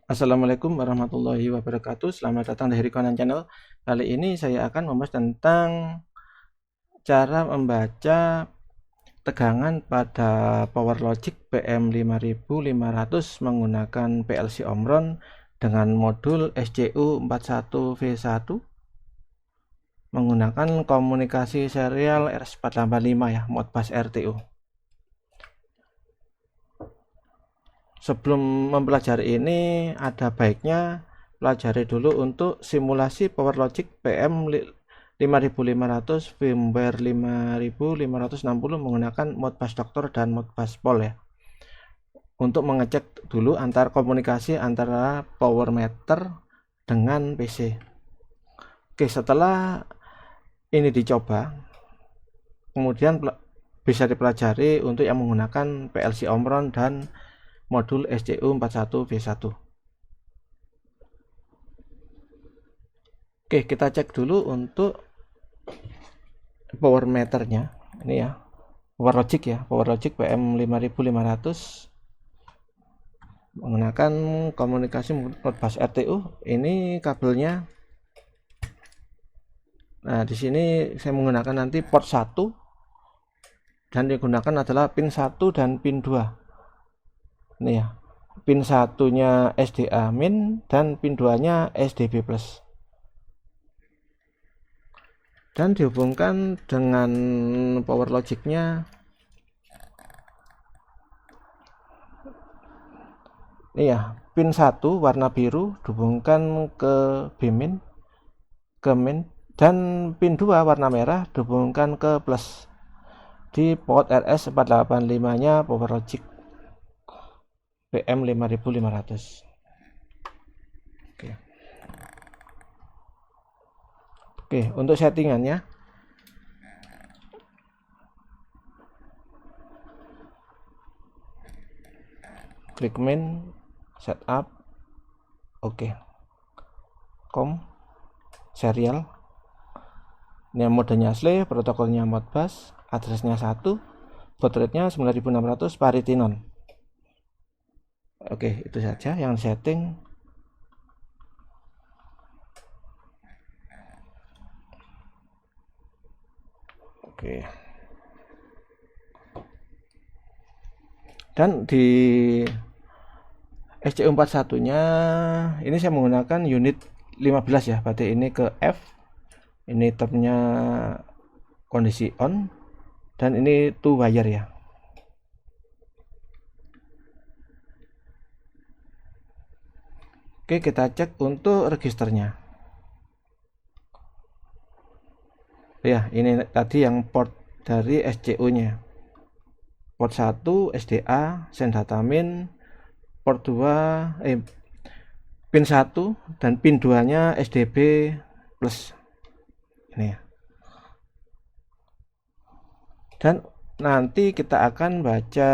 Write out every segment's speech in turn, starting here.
Assalamualaikum warahmatullahi wabarakatuh. Selamat datang di Conan Channel. Kali ini saya akan membahas tentang cara membaca tegangan pada Power Logic PM5500 menggunakan PLC Omron dengan modul SCU41V1 menggunakan komunikasi serial RS485 ya, Modbus RTU. Sebelum mempelajari ini, ada baiknya pelajari dulu untuk simulasi Power Logic PM5500 firmware 5560 menggunakan Modbus Doctor dan Modbus Pol ya. Untuk mengecek dulu antar komunikasi antara power meter dengan PC. Oke, setelah ini dicoba, kemudian bisa dipelajari untuk yang menggunakan PLC Omron dan modul SCU41V1. Oke, kita cek dulu untuk power meternya. Ini ya, Power Logic ya, Power Logic PM5500 menggunakan komunikasi Modbus RTU. Ini kabelnya. Nah, di sini saya menggunakan nanti port 1 dan digunakan adalah pin 1 dan pin 2. Ini ya, pin satunya SDA min dan pin 2 nya SDB plus, dan dihubungkan dengan power logicnya. Ini ya, pin 1 warna biru dihubungkan ke min, dan pin 2 warna merah dihubungkan ke plus di port RS485 nya power logic PM5500. Oke, untuk settingannya klik main, setup, oke, serial. Ini modenya slave, protokolnya Modbus, addressnya 1, baud rate-nya 9600, parity non. Oke, itu saja yang setting. Oke. Dan di SCU41-nya ini saya menggunakan unit 15 ya, berarti ini ke F. Ini tabnya kondisi on dan ini two wire ya. Oke, kita cek untuk registernya. Ya, ini tadi yang port dari SCU-nya. Port 1 SDA, send data min, port 2 pin 1 dan pin 2-nya SDB plus. Ini ya. Dan nanti kita akan baca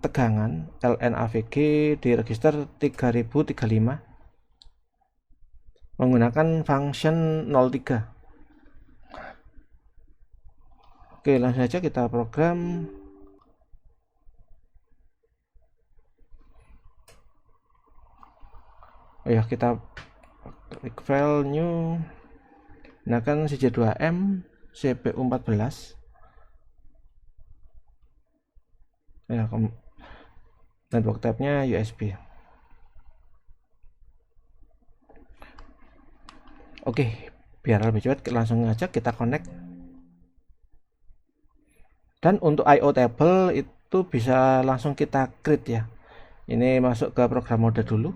tegangan LNAVG di register 3035 menggunakan function 03. Oke, langsung saja kita program. Oh ya, kita klik file new, gunakan CJ2M CPU14 ya, network tabnya USB. Oke, biar lebih cepat langsung aja kita connect. Dan untuk IO table itu bisa langsung kita create ya. Ini masuk ke program mode dulu.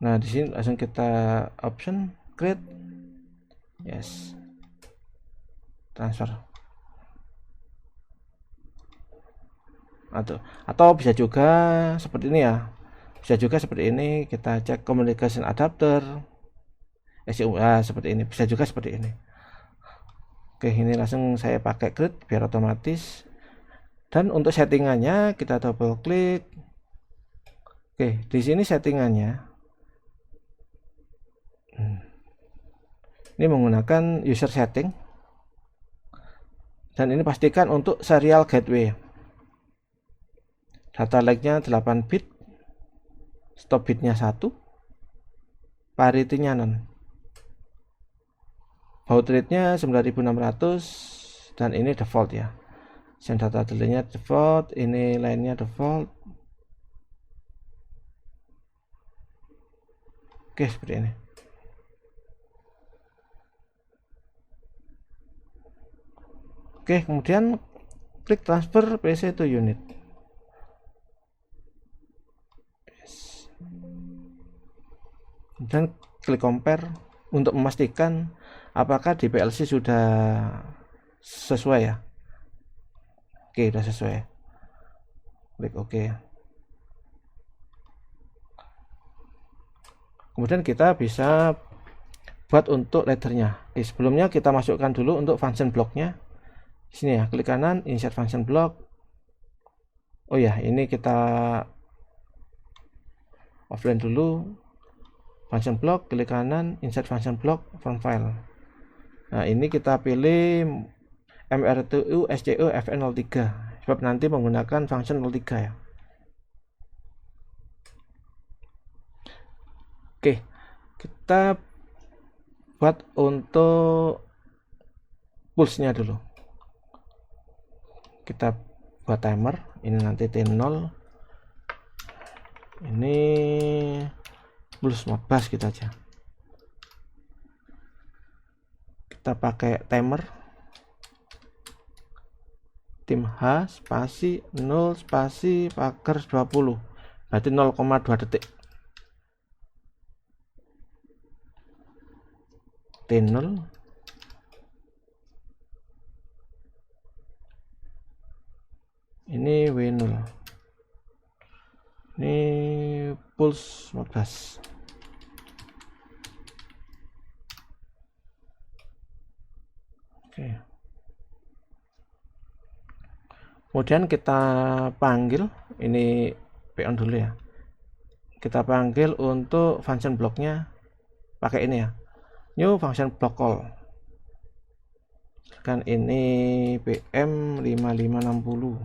Nah, di sini langsung kita option create. Yes. Transfer. Atau bisa juga seperti ini ya. Bisa juga seperti ini, kita cek communication adapter. Seperti ini, bisa juga seperti ini. Oke, ini langsung saya pakai create biar otomatis. Dan untuk settingannya kita double klik. Oke, di sini settingannya ini menggunakan user setting, dan ini pastikan untuk serial gateway. data length-nya 8 bit, stop bitnya 1, parity-nya 0, baud rate-nya 9600, dan ini default ya. Send data delay-nya default, ini line-nya default. Oke, seperti ini. Oke, kemudian klik transfer PC to unit. Kemudian klik compare untuk memastikan apakah di PLC sudah sesuai ya. Oke, sudah sesuai. Klik OK. Kemudian kita bisa buat untuk laddernya. Oke, sebelumnya kita masukkan dulu untuk function blocknya. Sini ya, klik kanan, insert function block. Oh ya, ini kita offline dulu. Function block, klik kanan, insert function block from file. Nah, ini kita pilih MRTU SCU FN03 sebab nanti menggunakan function 03 ya. Oke, kita buat untuk pulse-nya dulu. Kita buat timer, ini nanti T0. Ini pulse modbus kita aja. Kita pakai timer tim H spasi 0 spasi pagar 20, berarti 0,2 detik. T0 ini W0, ini pulse 15. Oke. Kemudian kita panggil, ini on dulu ya. Kita panggil untuk function blocknya pakai ini ya, new function block call. Kan ini PM5560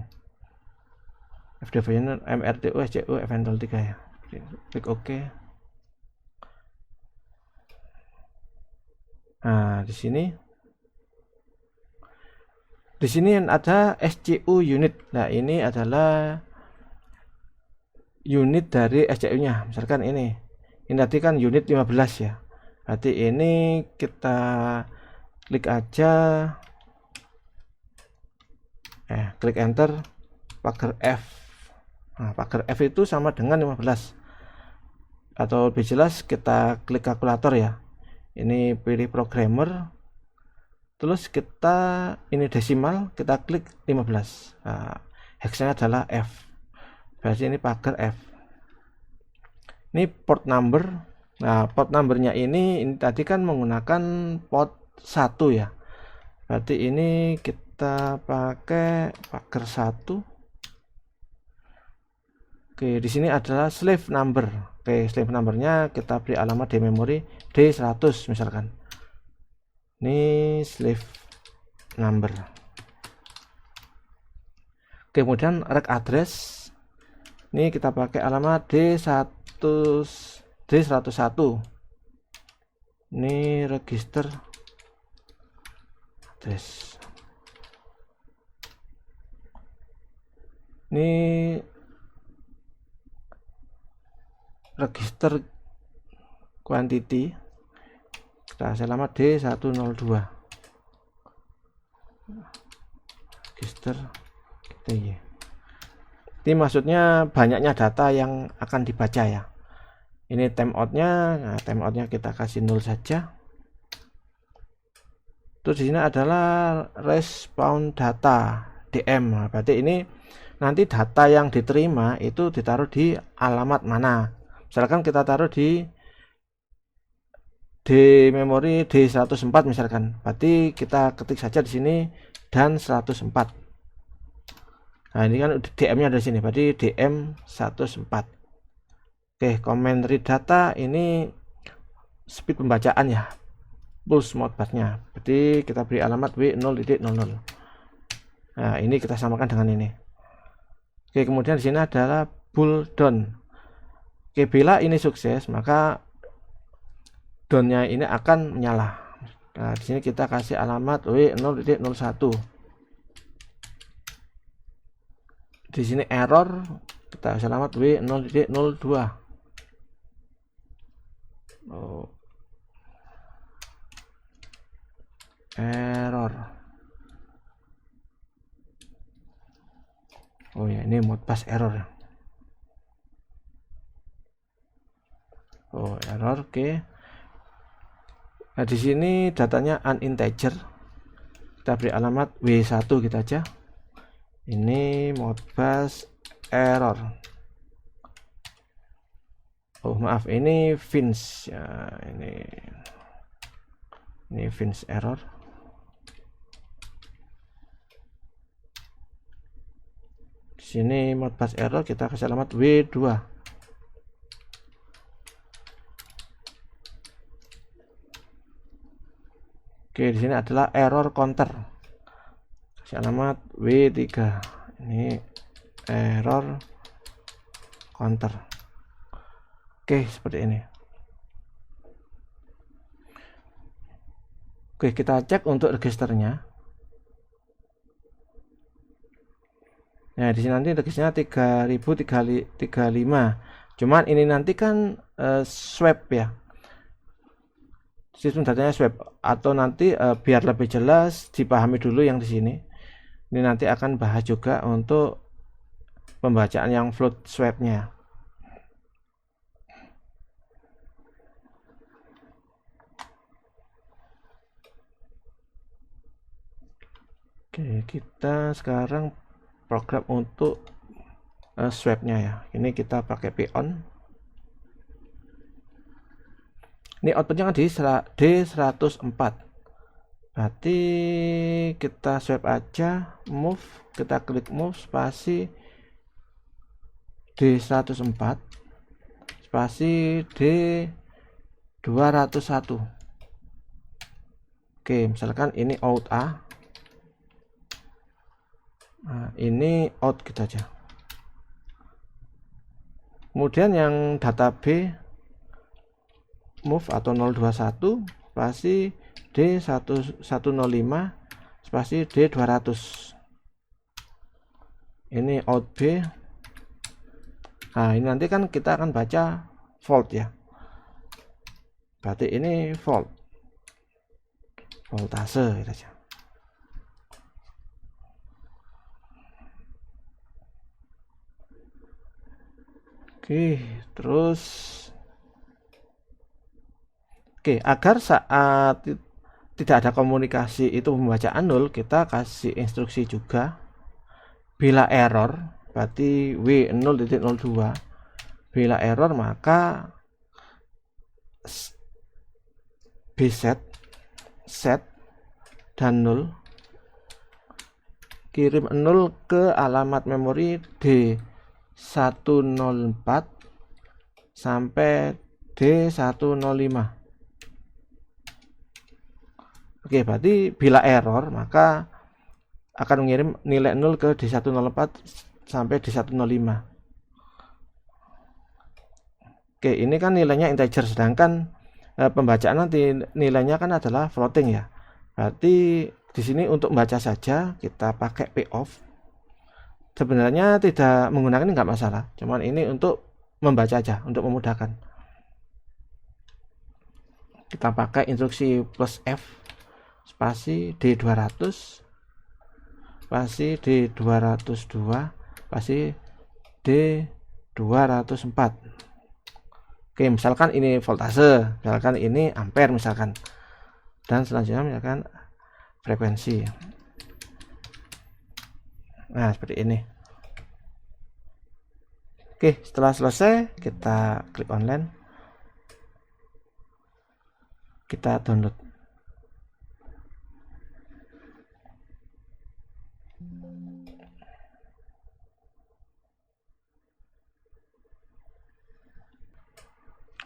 FDV-nya MRTU SCU FN03 ya. Klik OK. Nah, di sini ada SCU unit. Nah, ini adalah unit dari SCU-nya. Misalkan ini tadi kan unit 15 ya. Berarti ini kita klik aja, klik enter, pagar F. Nah, pagar F itu sama dengan 15. Atau lebih jelas kita klik kalkulator ya. Ini pilih programmer. Terus kita ini desimal, kita klik 15. Nah, hexnya adalah F. Berarti ini pagar F. Ini port number. Nah, port numbernya ini tadi kan menggunakan port 1 ya. Berarti ini kita pakai pagar 1. Oke, di sini adalah slave number. Oke, slave numbernya kita beri alamat di memori D100 misalkan. Ini slave number. Kemudian rack address. Ini kita pakai alamat D101. Ini register address. Ini register quantity, kita kasih alamat D102. Register TY. Ini maksudnya banyaknya data yang akan dibaca ya. Ini timeoutnya, nah timeoutnya kita kasih 0 saja. Terus di sini adalah respawn data DM. Nah, berarti ini nanti data yang diterima itu ditaruh di alamat mana. Misalkan kita taruh di memori D104 misalkan. Berarti kita ketik saja di sini dan 104. Nah, ini kan DM-nya dari sini, berarti DM 104. Oke, comment read data ini speed pembacaan ya. Pulse modbus-nya. Berarti kita beri alamat W0.00. Nah, ini kita samakan dengan ini. Oke, Oke, kemudian di sini adalah bool down. Oke, bila ini sukses maka downnya ini akan menyala. Nah, di sini kita kasih alamat W0.01. Di sini error, kita kasih alamat W0.02. Oh. Error. Oh ya, ini Modbus error ya. Oh, error. Oke. Nah, di sini datanya uninteger. Kita beri alamat W1 gitu aja. Ini Modbus error. Oh, maaf, ini Fins ya, ini Fins error. Di sini Modbus error, kita kasih alamat W2. Oke, di sini adalah error counter. Kasih alamat W3. Ini error counter. Oke, seperti ini. Oke, kita cek untuk registernya. Nah, di sini nanti registernya 3035. Cuman ini nanti kan swap ya. Sistem datanya swap, atau nanti biar lebih jelas dipahami dulu yang di sini. Ini nanti akan bahas juga untuk pembacaan yang float swapnya. Oke, kita sekarang program untuk swapnya ya. Ini kita pakai Pion. Ini outputnya di D104. Berarti kita swap aja, move, kita klik move, spasi D104, spasi D201. Oke, misalkan ini out A. Nah, ini out kita aja. Kemudian yang data B, move atau 021 spasi D105 spasi D200. Ini out B. Nah, ini nanti kan kita akan baca volt ya. Berarti ini volt. Voltase gitu aja. Oke, terus agar saat tidak ada komunikasi itu pembacaan 0, kita kasih instruksi juga bila error, berarti W0.02. Bila error maka bset, set dan 0, kirim 0 ke alamat memori D104 sampai D105. Oke, berarti bila error maka akan mengirim nilai 0 ke D104 sampai D105. Oke, ini kan nilainya integer, sedangkan pembacaan nanti nilainya kan adalah floating ya. Berarti di sini untuk membaca saja kita pakai payoff. Sebenarnya tidak menggunakan ini nggak masalah, cuman ini untuk membaca aja, untuk memudahkan. Kita pakai instruksi plus F spasi D200 spasi D202 spasi D204. Oke, misalkan ini voltase, misalkan ini ampere misalkan, dan selanjutnya misalkan frekuensi. Nah, seperti ini. Oke, setelah selesai kita klik online, kita download.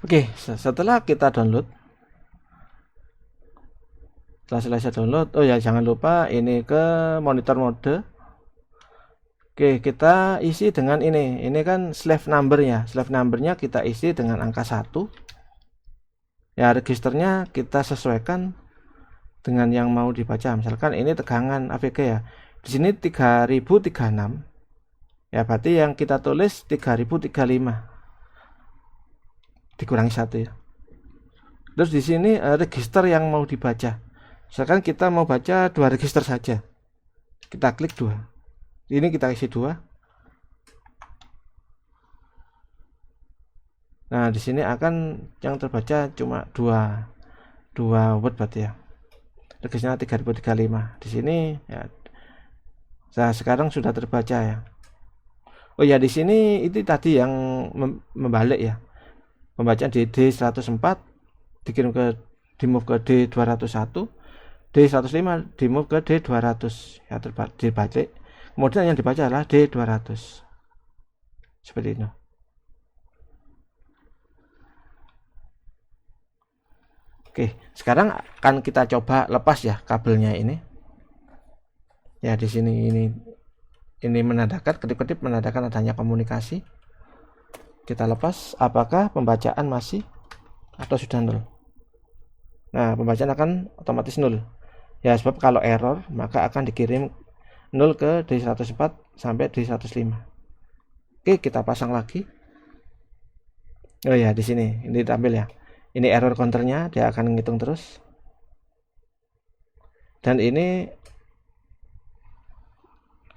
Oke, setelah kita download, setelah selesai download, oh ya jangan lupa ini ke monitor mode. Oke, kita isi dengan ini kan slave numbernya. Slave numbernya kita isi dengan angka 1. Ya, registernya kita sesuaikan dengan yang mau dibaca. Misalkan ini tegangan AVG ya. Di sini 3036. Ya, berarti yang kita tulis 3035. Dikurangi 1 ya. Terus di sini register yang mau dibaca. Misalkan kita mau baca 2 register saja. Kita klik 2. Ini kita isi 2. Nah, di sini akan yang terbaca cuma 2 word berarti ya. Registernya 3035. Di sini ya. Nah, sekarang sudah terbaca ya. Oh ya, di sini itu tadi yang membalik ya. Pembacaan di D104 dikirim ke di-move ke D201, D105 di-move ke D200 ya, dibalik. Kemudian yang dibaca adalah D200. Seperti itu. Oke, sekarang akan kita coba lepas ya kabelnya ini. Ya, di sini ini menandakan kedip-kedip menandakan adanya komunikasi. Kita lepas, apakah pembacaan masih atau sudah 0? Nah, pembacaan akan otomatis 0. Ya, sebab kalau error maka akan dikirim 0 ke D104 sampai D105. Oke, kita pasang lagi. Oh ya, di sini ini tampil ya. Ini error counternya, dia akan ngitung terus. Dan ini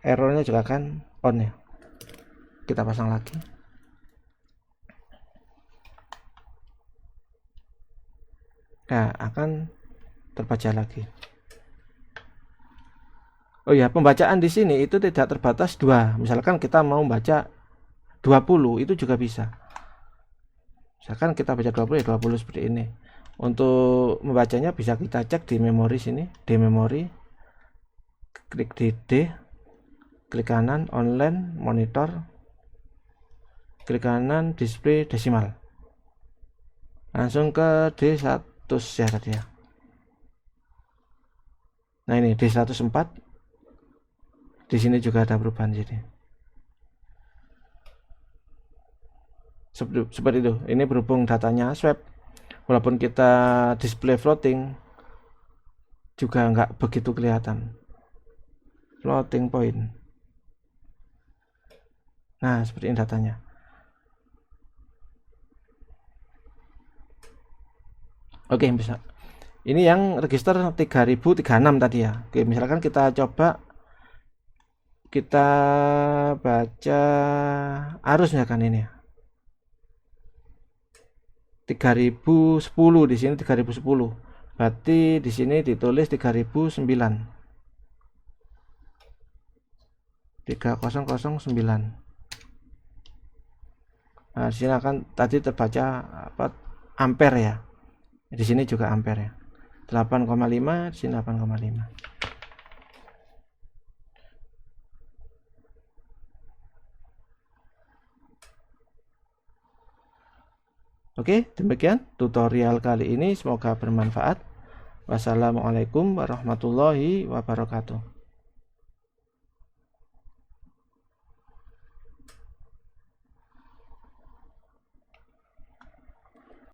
errornya juga akan on ya. Kita pasang lagi. Nah, akan terbaca lagi. Oh ya, pembacaan di sini itu tidak terbatas 2. Misalkan kita mau baca 20, itu juga bisa. Misalkan kita baca 20 ya 20 seperti ini. Untuk membacanya bisa kita cek di memori sini, di memori. Klik di D, klik kanan online monitor, klik kanan display desimal. Langsung ke D100 ya tadi ya. Nah, ini D104. Di sini juga ada perubahan jadi. Seperti itu. Ini berhubung datanya swap, walaupun kita display floating juga nggak begitu kelihatan. Floating point. Nah, seperti ini datanya. Oke, bisa. Ini yang register 3036 tadi ya. Oke, misalkan kita coba kita baca arusnya kan ini. 3010 di sini 3010. Berarti di sini ditulis 3009. 3009. Nah, di sini akan tadi terbaca apa ampere ya. Di sini juga ampere ya. 8,5, di sini 8,5. Oke, demikian tutorial kali ini, semoga bermanfaat. Wassalamualaikum warahmatullahi wabarakatuh.